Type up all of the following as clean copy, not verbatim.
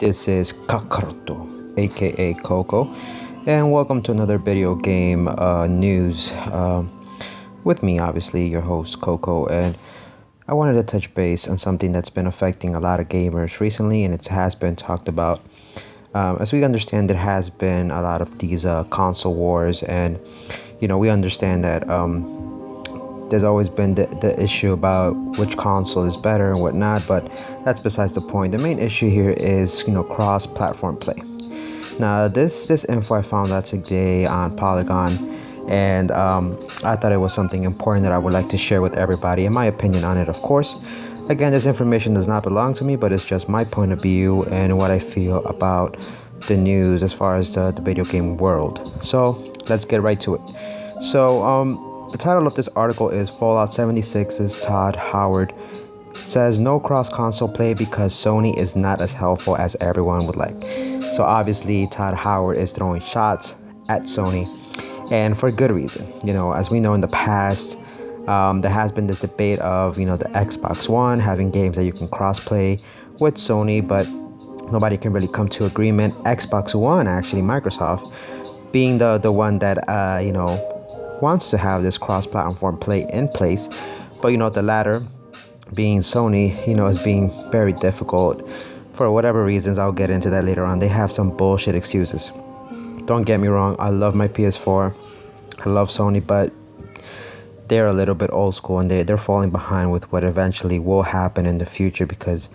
This is Kakaroto, aka Coco, and welcome to another video game news. With me, obviously, your host Coco, and I wanted to touch base on something that's been affecting a lot of gamers recently, and it has been talked about. As we understand, there has been a lot of these console wars, and we understand that there's always been the issue about which console is better and whatnot, but that's besides the point. The main issue here is cross-platform play. Now this info I found out today on Polygon, and I thought it was something important that I would like to share with everybody, in my opinion on it, of course. Again, this information does not belong to me, but it's just my point of view and what I feel about the news as far as the video game world. So let's get right to it. The title of this article is Fallout 76's Todd Howard says no cross-console play because Sony is not as helpful as everyone would like. So obviously Todd Howard is throwing shots at Sony, and for good reason. As we know in the past, there has been this debate of the Xbox One having games that you can cross-play with Sony, but nobody can really come to agreement. Xbox One, actually, Microsoft, being the one that wants to have this cross-platform play in place, but the latter, being Sony, is being very difficult for whatever reasons. I'll get into that later on. They have some bullshit excuses. Don't get me wrong, I love my PS4, I love Sony, but they're a little bit old school, and they're falling behind with what eventually will happen in the future, because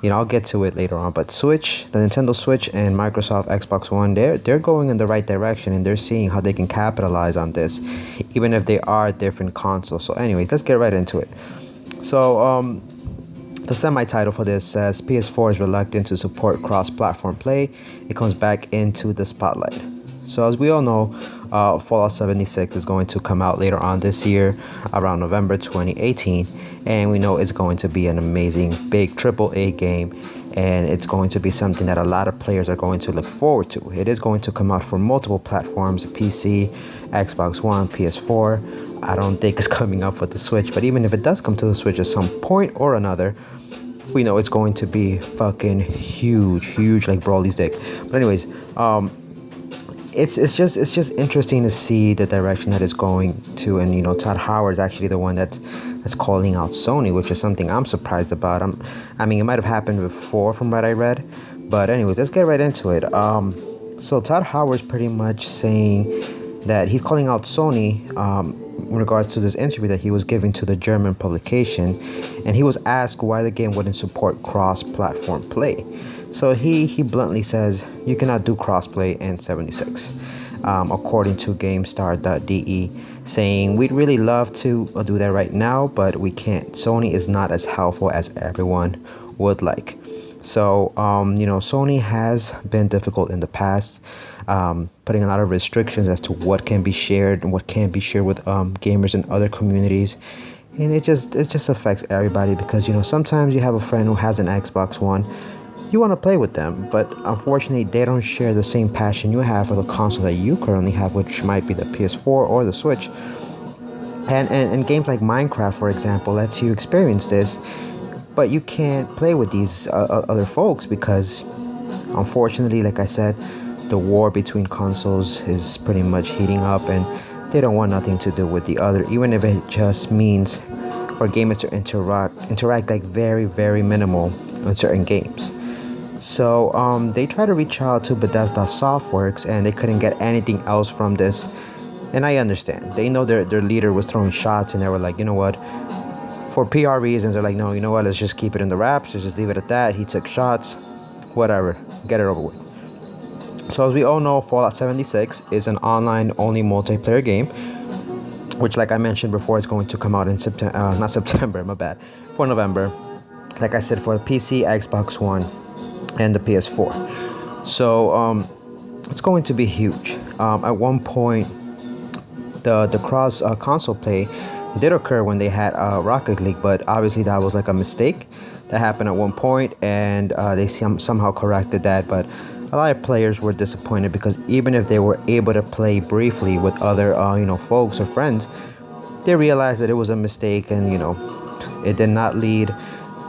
I'll get to it later on. But the Nintendo Switch and Microsoft Xbox One, they're going in the right direction, and they're seeing how they can capitalize on this, even if they are different consoles. So anyways, let's get right into it. So the semi-title for this says PS4 is reluctant to support cross-platform play. It comes back into the spotlight. So as we all know, Fallout 76 is going to come out later on this year, around November 2018, and we know it's going to be an amazing big AAA game, and it's going to be something that a lot of players are going to look forward to. It is going to come out for multiple platforms: PC, Xbox One, PS4. I don't think it's coming up with the Switch, but even if it does come to the Switch at some point or another, we know it's going to be fucking huge like Broly's dick. But anyways, it's just interesting to see the direction that it's going to, and Todd Howard is actually the one that's calling out Sony, which is something I'm surprised about. I mean, it might have happened before from what I read, but anyways, let's get right into it. So Todd Howard's pretty much saying that he's calling out Sony in regards to this interview that he was giving to the German publication, and he was asked why the game wouldn't support cross-platform play. So he bluntly says you cannot do crossplay in 76, according to GameStar.de, saying we'd really love to do that right now, but we can't. Sony is not as helpful as everyone would like. So Sony has been difficult in the past, putting a lot of restrictions as to what can be shared and what can't be shared with gamers in other communities. And it just affects everybody, because sometimes you have a friend who has an Xbox One. You want to play with them, but unfortunately they don't share the same passion you have for the console that you currently have, which might be the PS4 or the Switch. And games like Minecraft, for example, lets you experience this, but you can't play with these other folks, because unfortunately, like I said, the war between consoles is pretty much heating up, and they don't want nothing to do with the other, even if it just means for gamers to interact like very minimal on certain games. So they try to reach out to Bethesda Softworks, and they couldn't get anything else from this. And I understand. They know their leader was throwing shots, and they were like, you know what? For PR reasons, they're like, no, you know what? Let's just keep it in the wraps. Let's just leave it at that. He took shots. Whatever. Get it over with. So as we all know, Fallout 76 is an online-only multiplayer game, which, like I mentioned before, is going to come out in for November. Like I said, for the PC, Xbox One, and the PS4. So it's going to be huge. At one point, the cross console play did occur when they had Rocket League, but obviously that was like a mistake that happened at one point, and they somehow corrected that. But a lot of players were disappointed, because even if they were able to play briefly with other folks or friends, they realized that it was a mistake, and it did not lead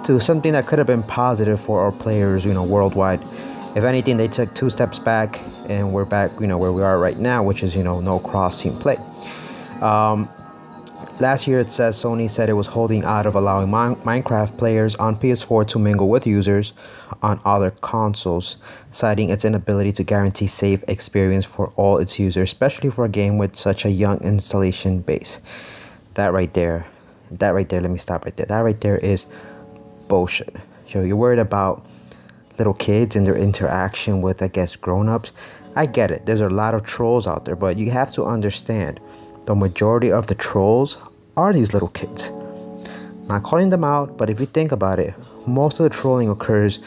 to something that could have been positive for our players, worldwide. If anything, they took 2 steps back, and we're back, where we are right now, which is, no cross-team play. Last year, it says Sony said it was holding out of allowing Minecraft players on PS4 to mingle with users on other consoles, citing its inability to guarantee safe experience for all its users, especially for a game with such a young installation base. That right there, let me stop right there. That right there is bullshit. You're worried about little kids and their interaction with, I guess, grown-ups. I get it. There's a lot of trolls out there, but you have to understand the majority of the trolls are these little kids. Not calling them out, but if you think about it, most of the trolling occurs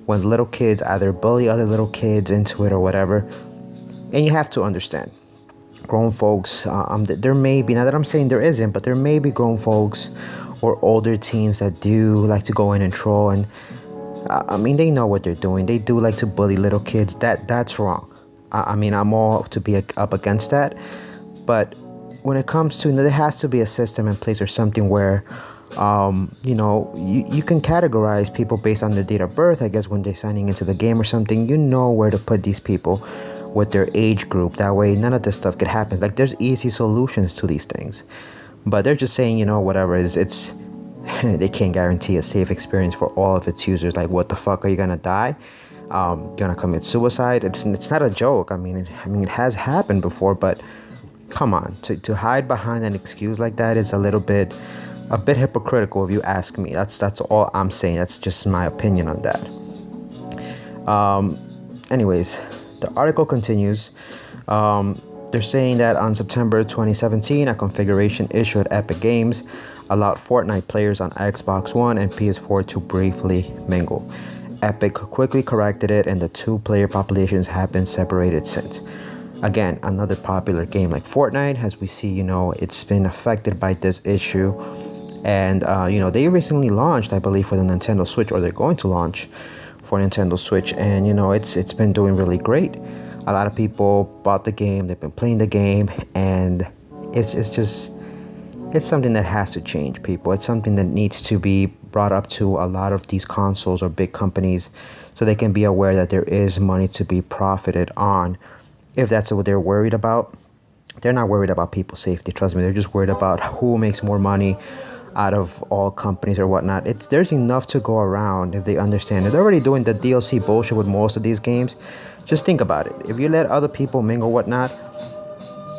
when little kids either bully other little kids into it or whatever. And you have to understand, grown folks, there may be, not that I'm saying there isn't, but there may be grown folks or older teens that do like to go in and troll, and they know what they're doing. They do like to bully little kids. That's wrong. I'm all to be up against that, but when it comes to, there has to be a system in place or something where, you can categorize people based on their date of birth. I guess when they're signing into the game or something, where to put these people with their age group. That way, none of this stuff could happen. Like, there's easy solutions to these things, but they're just saying, whatever it's they can't guarantee a safe experience for all of its users. Like, what the fuck, are you gonna die? You're gonna commit suicide? It's not a joke. It has happened before, but come on, to hide behind an excuse like that is a bit hypocritical, if you ask me. That's all I'm saying. That's just my opinion on that. Anyways, the article continues. They're saying that on September 2017, a configuration issue at Epic Games allowed Fortnite players on Xbox One and PS4 to briefly mingle. Epic quickly corrected it, and the two-player populations have been separated since. Again, another popular game like Fortnite, as we see, it's been affected by this issue. And, they recently launched, I believe, for the Nintendo Switch, or they're going to launch for Nintendo Switch. And, it's been doing really great. A lot of people bought the game, they've been playing the game, and it's something that has to change, people. It's something that needs to be brought up to a lot of these consoles or big companies so they can be aware that there is money to be profited on. If that's what they're worried about, they're not worried about people's safety. Trust me, they're just worried about who makes more money out of all companies or whatnot. There's enough to go around if they understand it. They're already doing the DLC bullshit with most of these games. Just think about it. If you let other people mingle whatnot,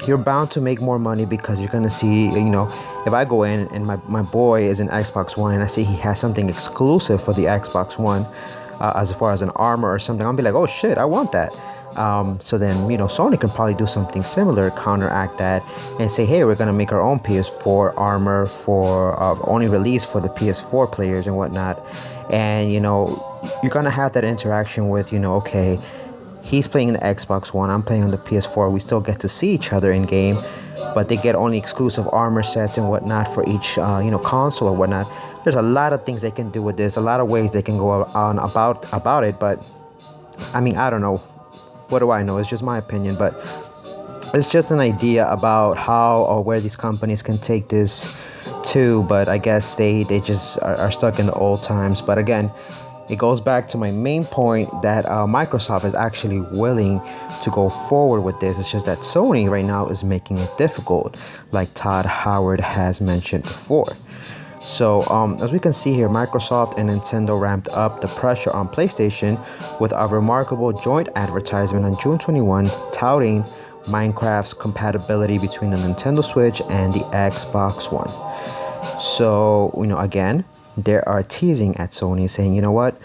you're bound to make more money, because you're gonna see, if I go in and my boy is an Xbox One and I see he has something exclusive for the Xbox One, as far as an armor or something, I'll be like, oh shit, I want that. So then, Sony can probably do something similar, counteract that, and say, hey, we're going to make our own PS4 armor for only released for the PS4 players and whatnot. And, you're going to have that interaction with, okay, he's playing the Xbox One, I'm playing on the PS4. We still get to see each other in game, but they get only exclusive armor sets and whatnot for each, console or whatnot. There's a lot of things they can do with this, a lot of ways they can go on about it, but, I don't know. What do I know? It's just my opinion, but it's just an idea about how or where these companies can take this to. But I guess they just are stuck in the old times. But again, it goes back to my main point that Microsoft is actually willing to go forward with this. It's just that Sony right now is making it difficult, like Todd Howard has mentioned before. So as we can see here, Microsoft and Nintendo ramped up the pressure on PlayStation with a remarkable joint advertisement on June 21 touting Minecraft's compatibility between the Nintendo Switch and the Xbox One. So, again, they are teasing at Sony, saying, you know what,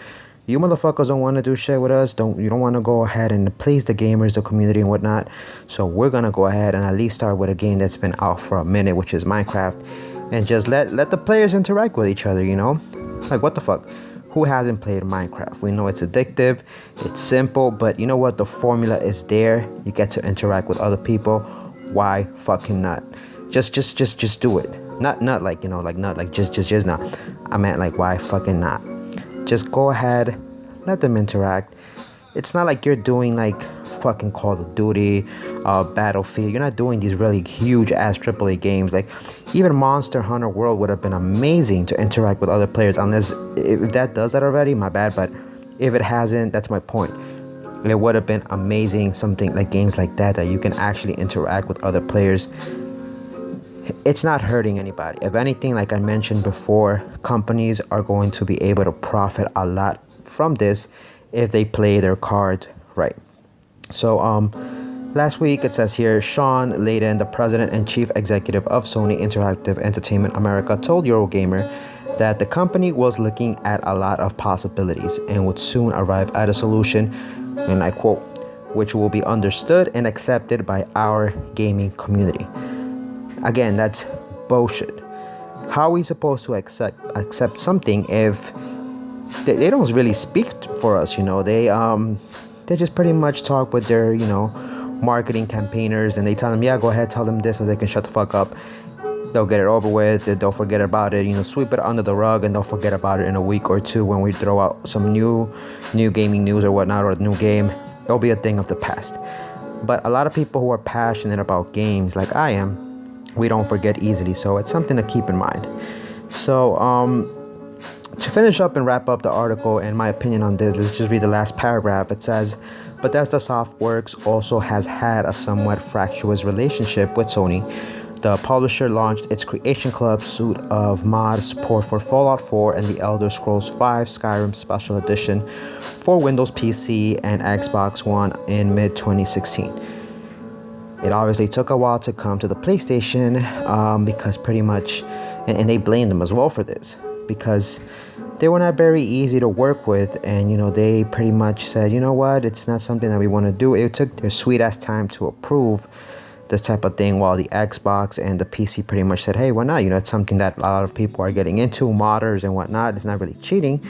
you motherfuckers don't want to do shit with us, you don't want to go ahead and please the gamers, the community and whatnot, so we're gonna go ahead and at least start with a game that's been out for a minute, which is Minecraft, and just let the players interact with each other. Like, what the fuck, who hasn't played Minecraft? We know it's addictive, it's simple, but you know what, the formula is there. You get to interact with other people. Why fucking not? Just do it. Not like, not like just not. I meant like, why fucking not? Just go ahead, let them interact. it's not like you're doing like fucking Call of Duty, Battlefield. You're not doing these really huge ass AAA games. Like even Monster Hunter World would have been amazing to interact with other players. Unless if that does that already, my bad. But if it hasn't, that's my point. It would have been amazing, something like games like that you can actually interact with other players. It's not hurting anybody. If anything, like I mentioned before, companies are going to be able to profit a lot from this if they play their cards right. So last week it says here, Sean Layden, the president and chief executive of Sony Interactive Entertainment America, told Eurogamer that the company was looking at a lot of possibilities and would soon arrive at a solution, and I quote, which will be understood and accepted by our gaming community. Again, that's bullshit. How are we supposed to accept something if they don't really speak for us? They just pretty much talk with their marketing campaigners, and they tell them, yeah, go ahead, tell them this so they can shut the fuck up. They'll get it over with. They'll forget about it. Sweep it under the rug, and they'll forget about it in a week or two when we throw out some new gaming news or whatnot, or a new game. It'll be a thing of the past. But a lot of people who are passionate about games, like I am, we don't forget easily, so it's something to keep in mind. So to finish up and wrap up the article and my opinion on this, let's just read the last paragraph. It says, Bethesda Softworks also has had a somewhat fractious relationship with Sony. The publisher launched its Creation Club suite of mod support for Fallout 4 and The Elder Scrolls V Skyrim Special Edition for Windows PC and Xbox One in mid-2016. It obviously took a while to come to the PlayStation because pretty much, and they blamed them as well for this, because they were not very easy to work with, and they pretty much said, you know what, it's not something that we want to do. It took their sweet ass time to approve this type of thing, while the Xbox and the PC pretty much said, hey, why not? It's something that a lot of people are getting into, modders and whatnot. It's not really cheating,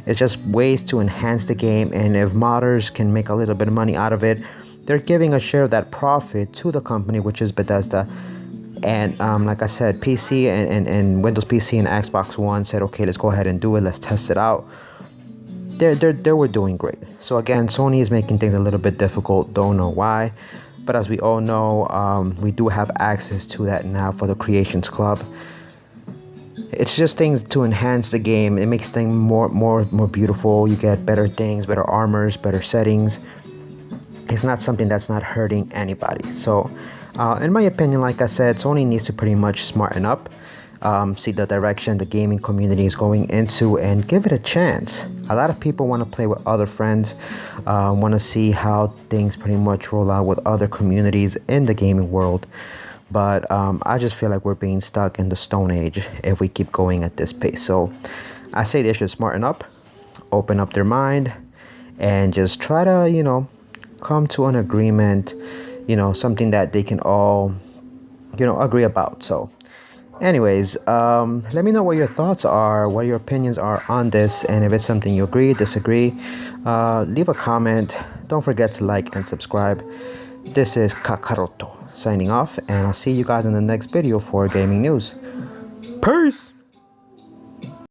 it's just ways to enhance the game, and if modders can make a little bit of money out of it, they're giving a share of that profit to the company, which is Bethesda. And like I said, PC and Windows PC and Xbox One said, okay, let's go ahead and do it. Let's test it out. They were doing great. So again, Sony is making things a little bit difficult. Don't know why. But as we all know, we do have access to that now for the Creations Club. It's just things to enhance the game. It makes things more beautiful. You get better things, better armors, better settings. It's not something that's not hurting anybody. So in my opinion, like I said, Sony needs to pretty much smarten up, see the direction the gaming community is going into, and give it a chance. A lot of people want to play with other friends, want to see how things pretty much roll out with other communities in the gaming world. But I just feel like we're being stuck in the Stone Age if we keep going at this pace. So I say they should smarten up, open up their mind, and just try to, come to an agreement, something that they can all, agree about. So anyways, let me know what your thoughts are, what your opinions are on this, and if it's something you agree, disagree, leave a comment. Don't forget to like and subscribe. This is Kakaroto signing off, and I'll see you guys in the next video for gaming news. Peace.